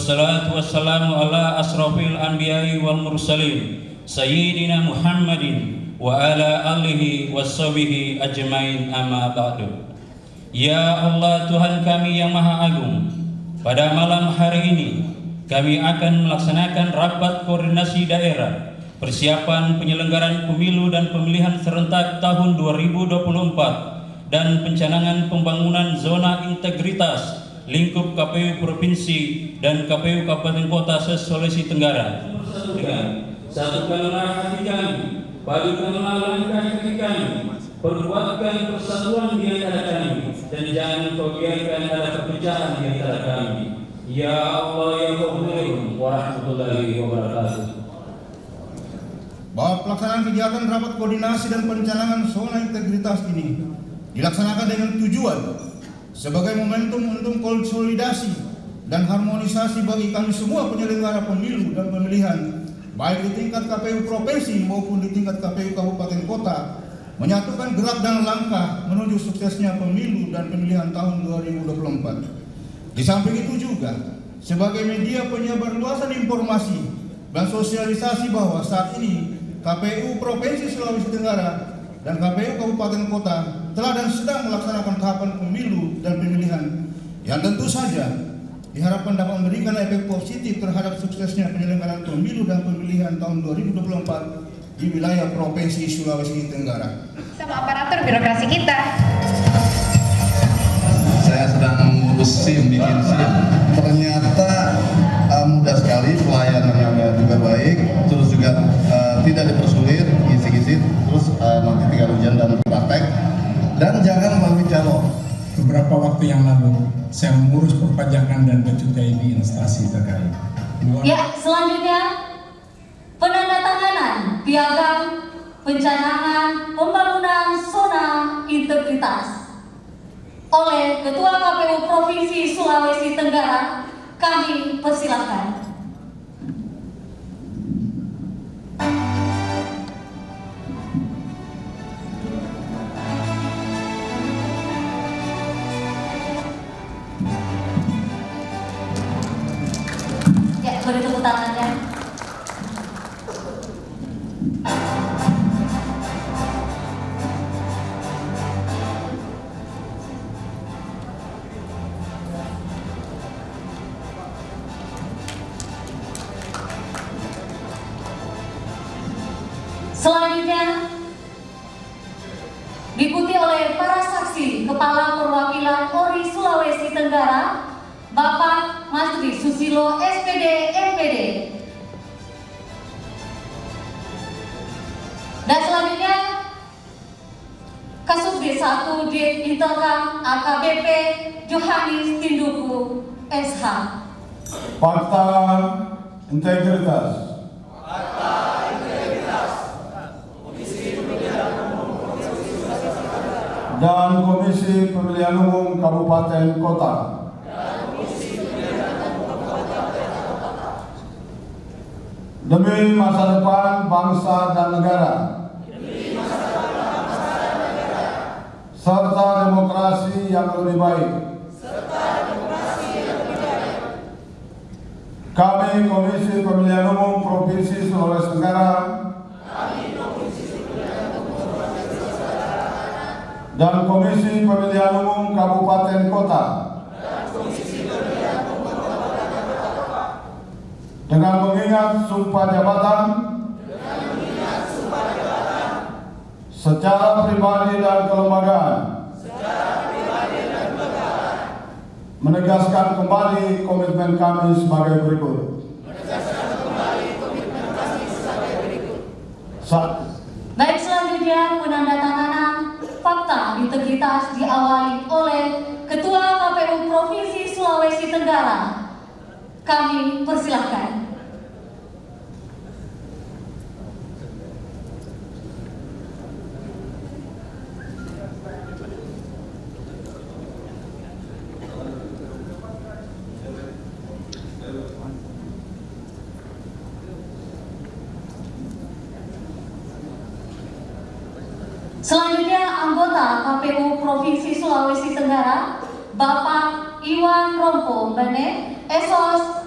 wassalatu wassalamu ala asrafil anbiya'i wal mursalin Sayyidina Muhammadin wa ala alihi washabihi ajmain amma ba'du. Ya Allah Tuhan kami yang Maha Agung, pada malam hari ini kami akan melaksanakan rapat koordinasi daerah persiapan penyelenggaraan pemilu dan pemilihan serentak tahun 2024 dan pencanangan pembangunan zona integritas lingkup KPU Provinsi dan KPU Kabupaten Kota se-Sulawesi Tenggara. Satukanlah hati kami, padukanlah langkah kaki kami, perkuatkan persatuan di antara kami, dan jangan kau biarkan ada perpecahan di antara kami. Ya Allah ya Rahman warahmatullahi wabarakatuh. Bahwa pelaksanaan kegiatan rapat koordinasi dan pencanangan zona integritas ini dilaksanakan dengan tujuan sebagai momentum untuk konsolidasi dan harmonisasi bagi kami semua penyelenggara pemilu dan pemilihan, baik di tingkat KPU Provinsi maupun di tingkat KPU Kabupaten Kota, menyatukan gerak dan langkah menuju suksesnya pemilu dan pemilihan tahun 2024. Di samping itu juga, sebagai media penyebar luasan informasi dan sosialisasi bahwa saat ini KPU Provinsi Sulawesi Tenggara dan KPU Kabupaten Kota telah dan sedang melaksanakan tahapan pemilu dan pemilihan yang tentu saja diharapkan dapat memberikan efek positif terhadap suksesnya penyelenggaraan pemilu dan pemilihan tahun 2024 di wilayah Provinsi Sulawesi Tenggara. Sama aparatur birokrasi kita. Saya sedang mengurus bikin SIM. Ternyata mudah sekali, pelayanannya juga baik, terus juga tidak dipersulit, kisi-kisi, terus nanti tinggal ujian dan praktek, dan jangan melalui calon. Beberapa waktu yang lalu, saya mengurus perpajakan dan bercukai di instansi terkait. Ya, selanjutnya penandatanganan piagam pencanangan pembangunan zona integritas oleh Ketua KPU Provinsi Sulawesi Tenggara. Kami persilakan. Ya, beri tepuk tangannya. Selanjutnya diikuti oleh para saksi Kepala Perwakilan ORI Sulawesi Tenggara, Bapak Masri Susilo SPD MPD. Dan selanjutnya Kasubdit 1 Dit Intelkam AKBP Johanis Tinduku SH. Fakta integritas. Dan Komisi Pemilihan Umum Kabupaten Kota. Demi masa depan bangsa dan negara. Serta demokrasi yang lebih baik. Kami Komisi Pemilihan Umum Provinsi Sulawesi Tenggara dan Komisi Pemilihan Umum Kabupaten Kota dengan mengingat sumpah jabatan secara pribadi dan kelembagaan, menegaskan kembali komitmen kami sebagai berikut. Baik, selanjutnya penandatanganan fakta integritas diawali oleh Ketua KPU Provinsi Sulawesi Tenggara. Kami persilahkan. Selanjutnya anggota KPU Provinsi Sulawesi Tenggara, Bapak Iwan Rompo Bene, Esos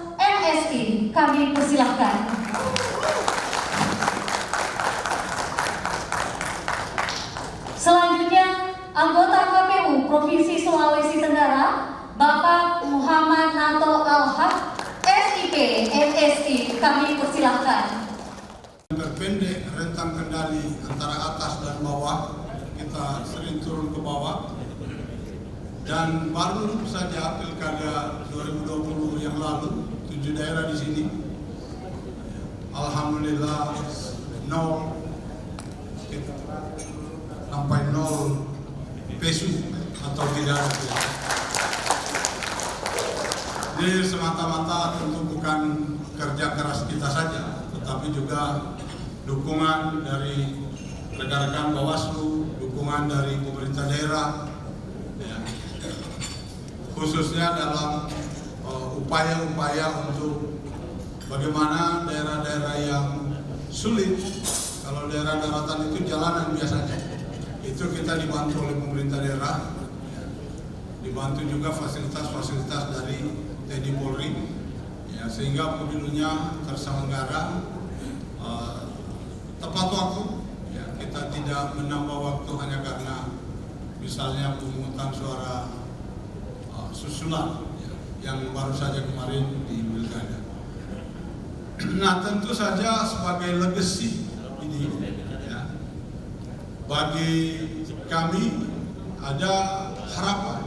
PSI, kami persilahkan. Terpendek rentang kendali antara atas dan bawah, kita sering turun ke bawah, dan baru saja pilkada 2020 yang lalu 7 daerah di sini, alhamdulillah sampai 0 peso atau tidak ada. Ini semata-mata tentu bukan kerja keras kita saja, tetapi juga dukungan dari rekan-rekan Bawaslu, dukungan dari pemerintah daerah, ya, khususnya dalam upaya-upaya untuk bagaimana daerah-daerah yang sulit, kalau daerah daratan itu jalanan biasanya, itu kita dibantu oleh pemerintah daerah, dibantu juga fasilitas-fasilitas dari TNI Polri, ya, sehingga pemilunya terselenggara tepat waktu. Ya, kita tidak menambah waktu hanya karena misalnya pemungutan suara susulan, ya, yang baru saja kemarin di pilkada. Nah, tentu saja sebagai legacy ini, ya, bagi kami ada harapan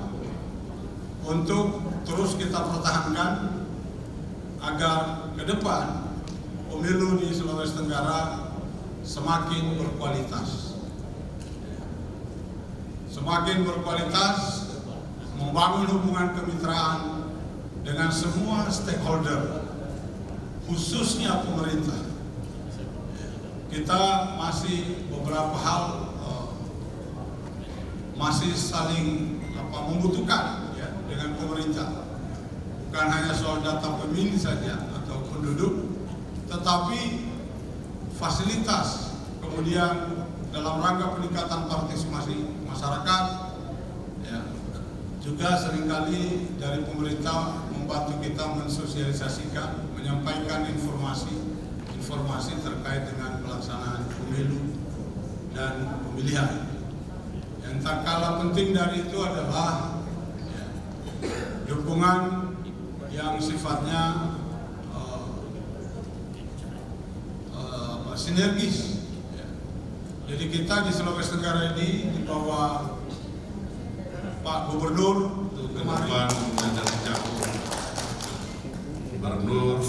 untuk terus kita pertahankan agar ke depan pemilu di Sulawesi Tenggara semakin berkualitas. Semakin berkualitas, membangun hubungan kemitraan dengan semua stakeholder, khususnya pemerintah. Kita masih beberapa hal masih saling membutuhkan, ya, dengan pemerintah. Bukan hanya soal data pemilih saja atau penduduk, tetapi fasilitas, kemudian dalam rangka peningkatan partisipasi masyarakat, ya, juga seringkali dari pemerintah membantu kita mensosialisasikan, menyampaikan informasi terkait dengan pelaksanaan pemilu dan pemilihan. Yang tak kalah penting dari itu adalah, ya, dukungan yang sifatnya sinergis. Ya. Jadi kita di Sulawesi Tenggara ini di bawah Pak Gubernur kemarin, Gubernur,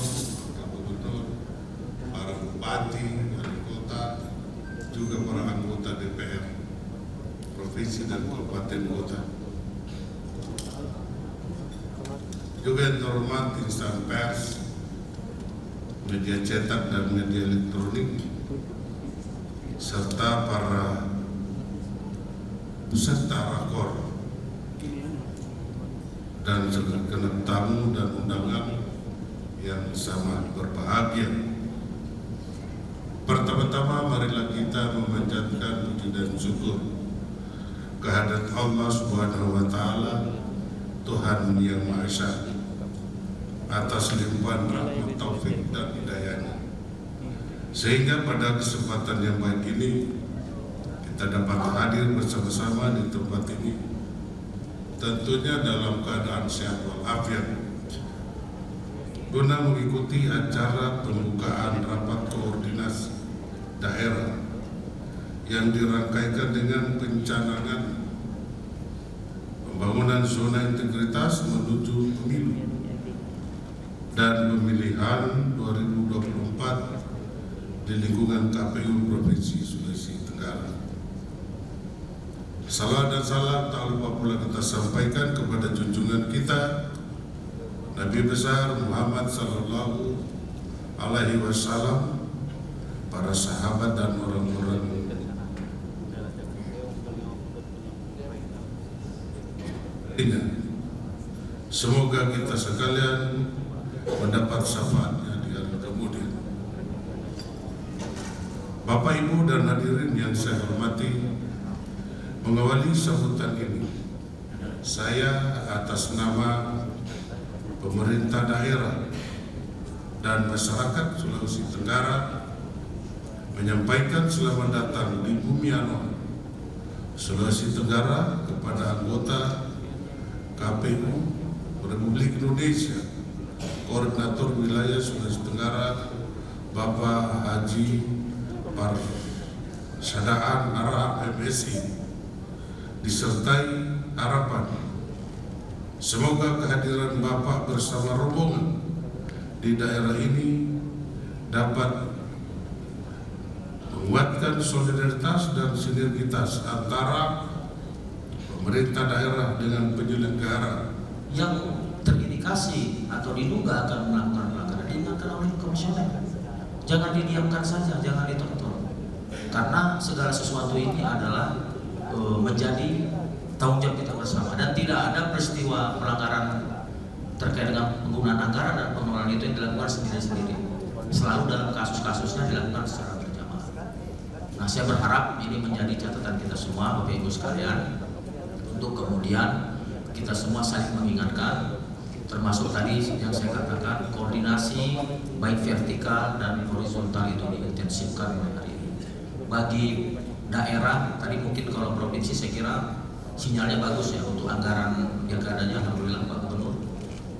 para bupati, wali kota, juga para anggota DPR provinsi dan kabupaten kota, juga yang terhormat insan pers, media cetak dan media elektronik, serta para peserta rakor dan segenap tamu dan undangan yang sangat berbahagia. Pertama-tama marilah kita memanjatkan puji dan syukur kehadirat Allah Subhanahu wa taala, Tuhan yang Maha Esa, atas limpahan rahmat, taufik dan hidayahnya, sehingga pada kesempatan yang baik ini kita dapat hadir bersama-sama di tempat ini, tentunya dalam keadaan sehat walafiat, guna mengikuti acara pembukaan rapat koordinasi daerah yang dirangkaikan dengan pencanangan pembangunan zona integritas menuju pemilu dan pemilihan 2024 di lingkungan KPU Provinsi Sulawesi Tenggara. Salam dan salam tak lupa pula kita sampaikan kepada junjungan kita Nabi besar Muhammad sallallahu alaihi wasallam, para sahabat dan orang-orang semoga kita sekalian mendapat syafaatnya di hari kemudian. Bapak, Ibu, dan hadirin yang saya hormati, mengawali sambutan ini, saya atas nama pemerintah daerah dan masyarakat Sulawesi Tenggara menyampaikan selamat datang di Bumi Anoa, Sulawesi Tenggara kepada anggota KPU Republik Indonesia Koordinator Wilayah Sulawesi Tenggara Bapak Haji Sadaan Arab MSI, disertai harapan semoga kehadiran Bapak bersama rombongan di daerah ini dapat menguatkan solidaritas dan sinergitas antara pemerintah daerah dengan penyelenggara yang terindikasi atau diduga akan melakukan pelanggaran, diingatkan oleh komisioner. Jangan didiamkan saja, jangan ditonton, karena segala sesuatu ini adalah menjadi tanggung jawab kita bersama, dan tidak ada peristiwa pelanggaran terkait dengan penggunaan anggaran dan pengelolaan itu yang dilakukan sendiri-sendiri. Selalu dalam kasus-kasusnya dilakukan secara berjamaah. Nah, saya berharap ini menjadi catatan kita semua, Bapak Ibu sekalian, untuk kemudian kita semua saling mengingatkan, termasuk tadi yang saya katakan, koordinasi baik vertikal dan horizontal itu diintensifkan mulai hari ini. Bagi daerah, tadi mungkin kalau provinsi saya kira sinyalnya bagus ya untuk anggaran pilkadanya, alhamdulillah Pak Gubernur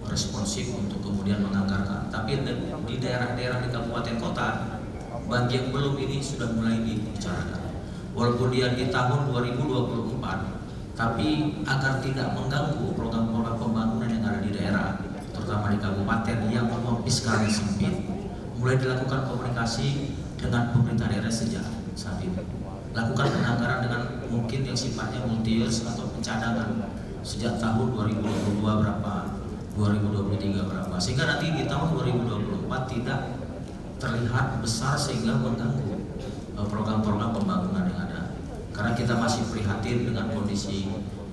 responsif untuk kemudian menganggarkan. Tapi di daerah-daerah di kabupaten kota, bagi yang belum ini sudah mulai dibicarakan. Walaupun dia di tahun 2024, tapi agar tidak mengganggu program-program pembangunan yang ada di daerah, terutama di kabupaten yang memang fiskalnya sempit, mulai dilakukan komunikasi dengan pemerintah daerah sejak saat ini. Lakukan penganggaran dengan mungkin yang sifatnya multi years atau pencadangan sejak tahun 2022 berapa, 2023 berapa, sehingga nanti di tahun 2024 tidak terlihat besar sehingga mengganggu program-program pembangunan yang ada. Karena kita masih prihatin dengan kondisi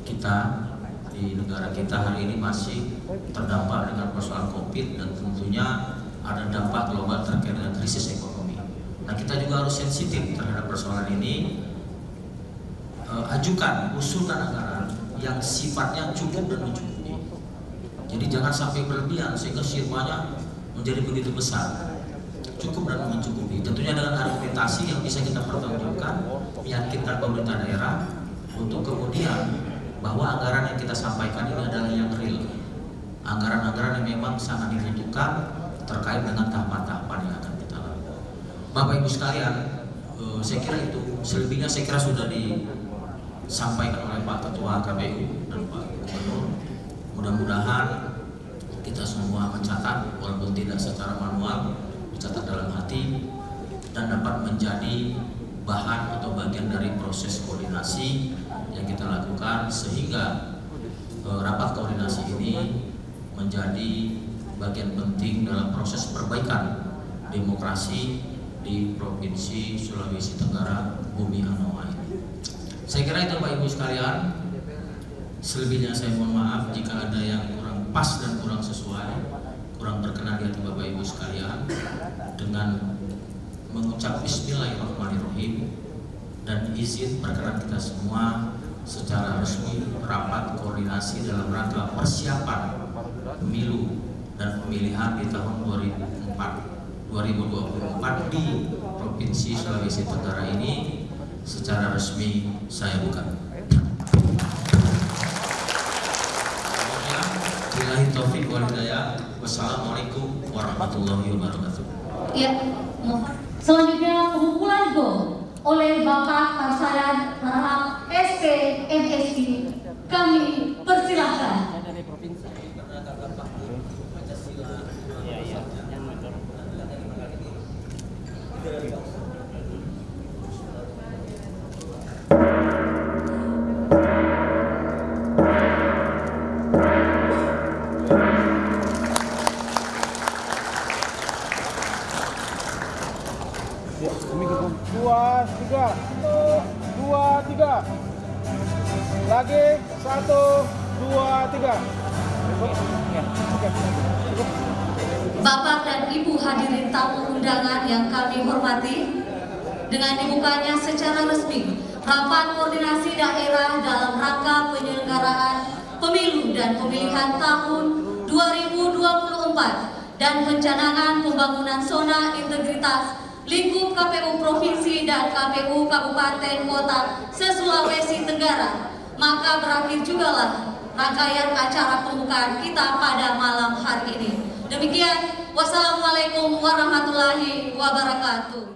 kita di negara kita hari ini masih terdampak dengan persoalan COVID, dan tentunya ada dampak global terkait dengan krisis ekonomi. Nah, kita juga harus sensitif terhadap persoalan ini. Usulkan anggaran yang sifatnya cukup dan mencukupi. Jadi jangan sampai berlebihan sehingga sirmanya menjadi begitu besar. Cukup dan mencukupi. Tentunya dengan argumentasi yang bisa kita pertanggungjawabkan, meyakinkan pemerintah daerah untuk kemudian bahwa anggaran yang kita sampaikan ini adalah yang real. Anggaran-anggaran yang memang sangat dibutuhkan terkait dengan tahapan-tahapan yang akan kita lakukan. Bapak Ibu sekalian, saya kira itu. Selebihnya saya kira sudah disampaikan oleh Pak Ketua KPU dan Pak Gubernur. Mudah-mudahan kita semua mencatat, walaupun tidak secara manual, dicatat dalam hati dan dapat menjadi bahan atau bagian dari proses koordinasi yang kita lakukan, sehingga rapat koordinasi ini menjadi bagian penting dalam proses perbaikan demokrasi di Provinsi Sulawesi Tenggara Bumi Anoa ini. Saya kira itu Bapak Ibu sekalian. Selebihnya saya mohon maaf jika ada yang kurang pas dan kurang sesuai, kurang berkenan di hati Bapak Ibu sekalian. Dengan mengucap Bismillahirrahmanirrahim dan izin perkenan kita semua secara resmi rapat koordinasi dalam rangka persiapan pemilu dan pemilihan di tahun 2024 di Provinsi Sulawesi Tenggara ini secara resmi saya buka. Billahi taufiq wal hidayah. Wassalamualaikum warahmatullahi wabarakatuh. Ya, selanjutnya pengumpulan gol oleh Bapak Tarsayan Harahap SP MSI. Kami persilahkan. Lagi 1, 2, 3. Bapak dan Ibu hadirin tamu undangan yang kami hormati, dengan dibukanya secara resmi rapat koordinasi daerah dalam rangka penyelenggaraan pemilu dan pemilihan tahun 2024 dan pencanangan pembangunan zona integritas lingkup KPU Provinsi dan KPU Kabupaten Kota se-Sulawesi Tenggara, maka berakhir jugalah rangkaian acara pembukaan kita pada malam hari ini. Demikian, wassalamualaikum warahmatullahi wabarakatuh.